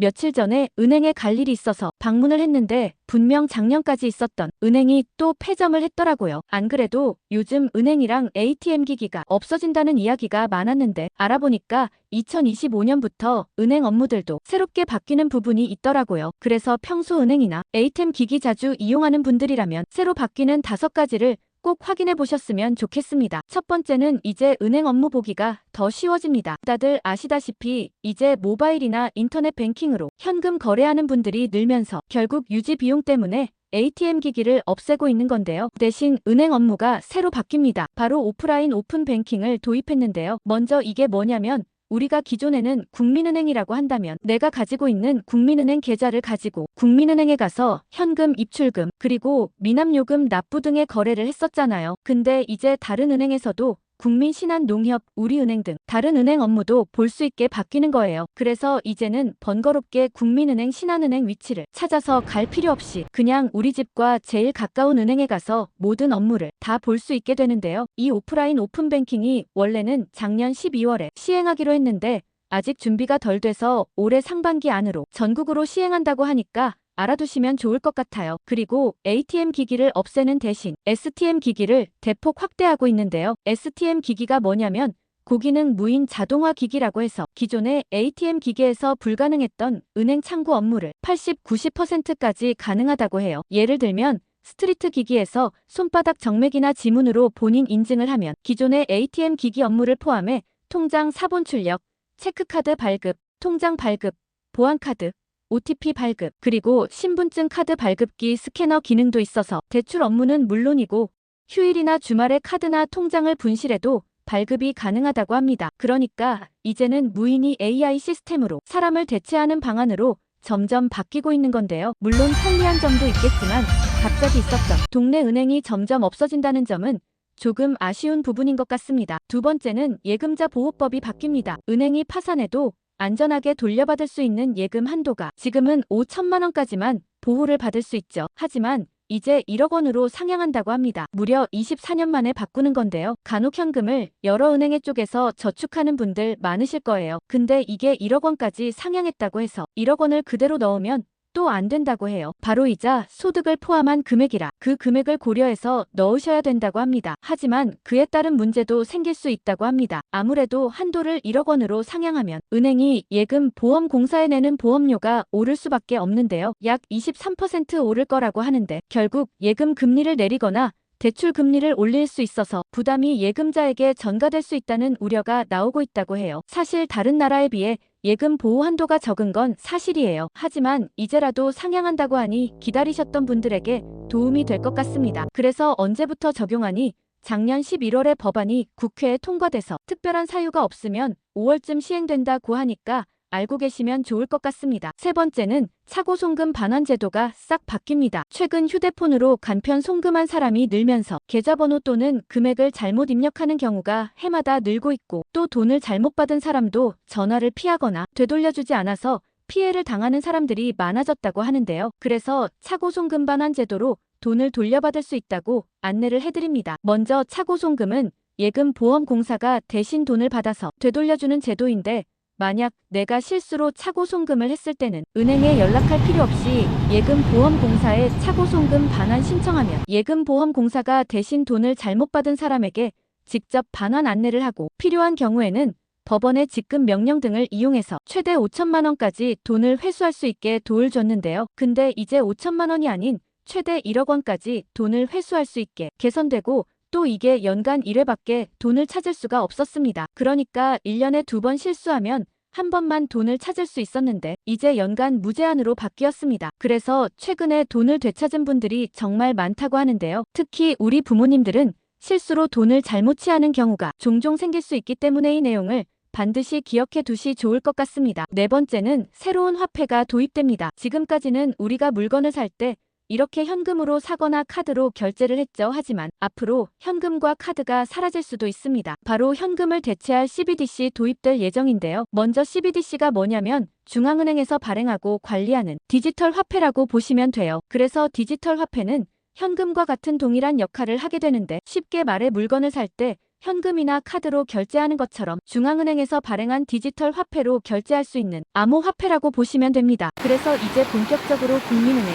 며칠 전에 은행에 갈 일이 있어서 방문을 했는데 분명 작년까지 있었던 은행이 또 폐점을 했더라고요. 안 그래도 요즘 은행이랑 ATM 기기가 없어진다는 이야기가 많았는데 알아보니까 2025년부터 은행 업무들도 새롭게 바뀌는 부분이 있더라고요. 그래서 평소 은행이나 ATM 기기 자주 이용하는 분들이라면 새로 바뀌는 5가지를 꼭 확인해 보셨으면 좋겠습니다. 첫 번째는 이제 은행 업무 보기가 더 쉬워집니다. 다들 아시다시피 이제 모바일이나 인터넷 뱅킹으로 현금 거래하는 분들이 늘면서 결국 유지 비용 때문에 ATM 기기를 없애고 있는 건데요. 대신 은행 업무가 새로 바뀝니다. 바로 오프라인 오픈 뱅킹을 도입했는데요. 먼저 이게 뭐냐면 우리가 기존에는 국민은행이라고 한다면 내가 가지고 있는 국민은행 계좌를 가지고 국민은행에 가서 현금 입출금 그리고 미납요금 납부 등의 거래를 했었잖아요. 근데 이제 다른 은행에서도 국민신한농협, 우리은행 등 다른 은행 업무도 볼 수 있게 바뀌는 거예요. 그래서 이제는 번거롭게 국민은행, 신한은행 위치를 찾아서 갈 필요 없이 그냥 우리 집과 제일 가까운 은행에 가서 모든 업무를 다 볼 수 있게 되는데요. 이 오프라인 오픈뱅킹이 원래는 작년 12월에 시행하기로 했는데 아직 준비가 덜 돼서 올해 상반기 안으로 전국으로 시행한다고 하니까 알아두시면 좋을 것 같아요. 그리고 ATM 기기를 없애는 대신 STM 기기를 대폭 확대하고 있는데요. STM 기기가 뭐냐면 고기능 무인 자동화 기기라고 해서 기존의 ATM 기기에서 불가능했던 은행 창구 업무를 80, 90%까지 가능하다고 해요. 예를 들면 스트리트 기기에서 손바닥 정맥이나 지문으로 본인 인증을 하면 기존의 ATM 기기 업무를 포함해 통장 사본 출력, 체크카드 발급, 통장 발급, 보안카드, OTP 발급, 그리고 신분증 카드 발급기 스캐너 기능도 있어서 대출 업무는 물론이고 휴일이나 주말에 카드나 통장을 분실해도 발급이 가능하다고 합니다. 그러니까 이제는 무인이 AI 시스템으로 사람을 대체하는 방안으로 점점 바뀌고 있는 건데요. 물론 편리한 점도 있겠지만 갑자기 있었던 동네 은행이 점점 없어진다는 점은 조금 아쉬운 부분인 것 같습니다. 두 번째는 예금자 보호법이 바뀝니다. 은행이 파산해도 안전하게 돌려받을 수 있는 예금 한도가 지금은 5천만 원까지만 보호를 받을 수 있죠. 하지만 이제 1억 원으로 상향한다고 합니다. 무려 24년 만에 바꾸는 건데요. 간혹 현금을 여러 은행에 쪼개서 저축하는 분들 많으실 거예요. 근데 이게 1억 원까지 상향했다고 해서 1억 원을 그대로 넣으면 또 안 된다고 해요. 바로 이자, 소득을 포함한 금액이라 그 금액을 고려해서 넣으셔야 된다고 합니다. 하지만 그에 따른 문제도 생길 수 있다고 합니다. 아무래도 한도를 1억 원으로 상향하면 은행이 예금 보험공사에 내는 보험료가 오를 수밖에 없는데요. 약 23% 오를 거라고 하는데 결국 예금 금리를 내리거나 대출 금리를 올릴 수 있어서 부담이 예금자에게 전가될 수 있다는 우려가 나오고 있다고 해요. 사실 다른 나라에 비해 예금 보호 한도가 적은 건 사실이에요. 하지만 이제라도 상향한다고 하니 기다리셨던 분들에게 도움이 될 것 같습니다. 그래서 언제부터 적용하니? 작년 11월에 법안이 국회에 통과돼서 특별한 사유가 없으면 5월쯤 시행된다고 하니까 알고 계시면 좋을 것 같습니다. 세 번째는 차고 송금 반환 제도가 싹 바뀝니다. 최근 휴대폰으로 간편 송금한 사람이 늘면서 계좌번호 또는 금액을 잘못 입력하는 경우가 해마다 늘고 있고 또 돈을 잘못 받은 사람도 전화를 피하거나 되돌려주지 않아서 피해를 당하는 사람들이 많아졌다고 하는데요. 그래서 차고 송금 반환 제도로 돈을 돌려받을 수 있다고 안내를 해드립니다. 먼저 차고 송금은 예금 보험공사가 대신 돈을 받아서 되돌려주는 제도인데 만약 내가 실수로 차고 송금을 했을 때는 은행에 연락할 필요 없이 예금보험공사에 차고 송금 반환 신청하면 예금보험공사가 대신 돈을 잘못 받은 사람에게 직접 반환 안내를 하고 필요한 경우에는 법원의 직급 명령 등을 이용해서 최대 5천만 원까지 돈을 회수할 수 있게 도울 줬는데요. 근데 이제 5천만 원이 아닌 최대 1억 원까지 돈을 회수할 수 있게 개선되고 또 이게 연간 1회밖에 돈을 찾을 수가 없었습니다. 그러니까 1년에 2번 실수하면 한 번만 돈을 찾을 수 있었는데 이제 연간 무제한으로 바뀌었습니다. 그래서 최근에 돈을 되찾은 분들이 정말 많다고 하는데요. 특히 우리 부모님들은 실수로 돈을 잘못 취하는 경우가 종종 생길 수 있기 때문에 이 내용을 반드시 기억해 두시 좋을 것 같습니다. 네 번째는 새로운 화폐가 도입됩니다. 지금까지는 우리가 물건을 살 때 이렇게 현금으로 사거나 카드로 결제를 했죠. 하지만 앞으로 현금과 카드가 사라질 수도 있습니다. 바로 현금을 대체할 CBDC 도입될 예정인데요. 먼저 CBDC가 뭐냐면 중앙은행에서 발행하고 관리하는 디지털 화폐라고 보시면 돼요. 그래서 디지털 화폐는 현금과 같은 동일한 역할을 하게 되는데 쉽게 말해 물건을 살 때 현금이나 카드로 결제하는 것처럼 중앙은행에서 발행한 디지털 화폐로 결제할 수 있는 암호화폐라고 보시면 됩니다. 그래서 이제 본격적으로 국민은행,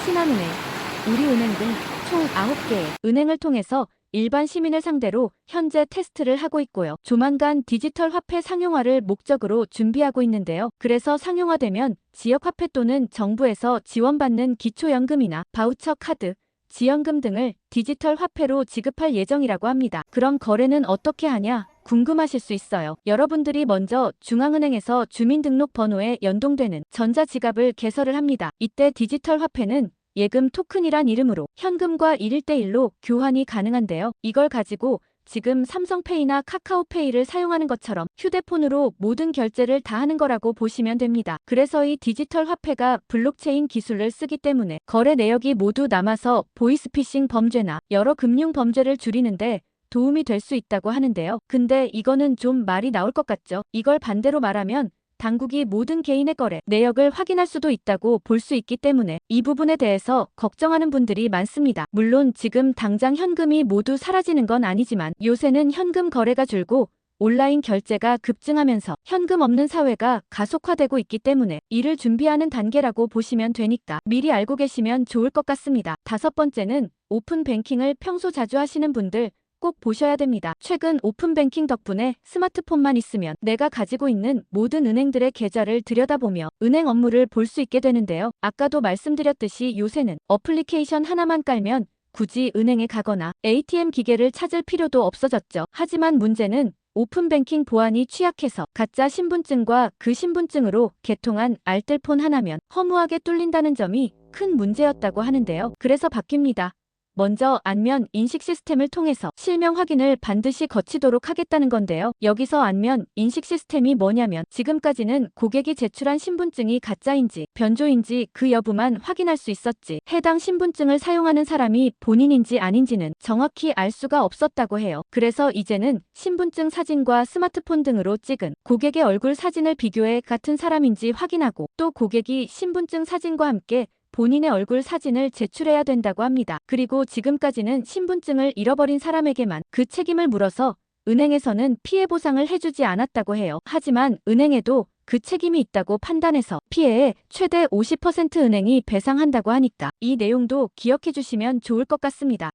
신한은행, 우리은행 등 총 9개의 은행을 통해서 일반 시민을 상대로 현재 테스트를 하고 있고요. 조만간 디지털 화폐 상용화를 목적으로 준비하고 있는데요. 그래서 상용화되면 지역화폐 또는 정부에서 지원받는 기초연금이나 바우처 카드, 지연금 등을 디지털 화폐로 지급할 예정이라고 합니다. 그럼 거래는 어떻게 하냐? 궁금하실 수 있어요. 여러분들이 먼저 중앙은행에서 주민등록번호에 연동되는 전자지갑을 개설을 합니다. 이때 디지털 화폐는 예금 토큰이란 이름으로 현금과 1:1로 교환이 가능한데요. 이걸 가지고 지금 삼성페이나 카카오페이를 사용하는 것처럼 휴대폰으로 모든 결제를 다 하는 거라고 보시면 됩니다. 그래서 이 디지털 화폐가 블록체인 기술을 쓰기 때문에 거래 내역이 모두 남아서 보이스피싱 범죄나 여러 금융 범죄를 줄이는데 도움이 될 수 있다고 하는데요. 근데 이거는 좀 말이 나올 것 같죠? 이걸 반대로 말하면 당국이 모든 개인의 거래 내역을 확인할 수도 있다고 볼 수 있기 때문에 이 부분에 대해서 걱정하는 분들이 많습니다. 물론 지금 당장 현금이 모두 사라지는 건 아니지만 요새는 현금 거래가 줄고 온라인 결제가 급증하면서 현금 없는 사회가 가속화되고 있기 때문에 이를 준비하는 단계라고 보시면 되니까 미리 알고 계시면 좋을 것 같습니다. 5번째는 오픈 뱅킹을 평소 자주 하시는 분들 꼭 보셔야 됩니다. 최근 오픈뱅킹 덕분에 스마트폰만 있으면 내가 가지고 있는 모든 은행들의 계좌를 들여다보며 은행 업무를 볼 수 있게 되는데요. 아까도 말씀드렸듯이 요새는 어플리케이션 하나만 깔면 굳이 은행에 가거나 ATM 기계를 찾을 필요도 없어졌죠. 하지만 문제는 오픈뱅킹 보안이 취약해서 가짜 신분증과 그 신분증으로 개통한 알뜰폰 하나면 허무하게 뚫린다는 점이 큰 문제였다고 하는데요. 그래서 바뀝니다. 먼저 안면 인식 시스템을 통해서 실명 확인을 반드시 거치도록 하겠다는 건데요. 여기서 안면 인식 시스템이 뭐냐면 지금까지는 고객이 제출한 신분증이 가짜인지 변조인지 그 여부만 확인할 수 있었지 해당 신분증을 사용하는 사람이 본인인지 아닌지는 정확히 알 수가 없었다고 해요. 그래서 이제는 신분증 사진과 스마트폰 등으로 찍은 고객의 얼굴 사진을 비교해 같은 사람인지 확인하고 또 고객이 신분증 사진과 함께 본인의 얼굴 사진을 제출해야 된다고 합니다. 그리고 지금까지는 신분증을 잃어버린 사람에게만 그 책임을 물어서 은행에서는 피해 보상을 해주지 않았다고 해요. 하지만 은행에도 그 책임이 있다고 판단해서 피해의 최대 50% 은행이 배상한다고 하니까 이 내용도 기억해 주시면 좋을 것 같습니다.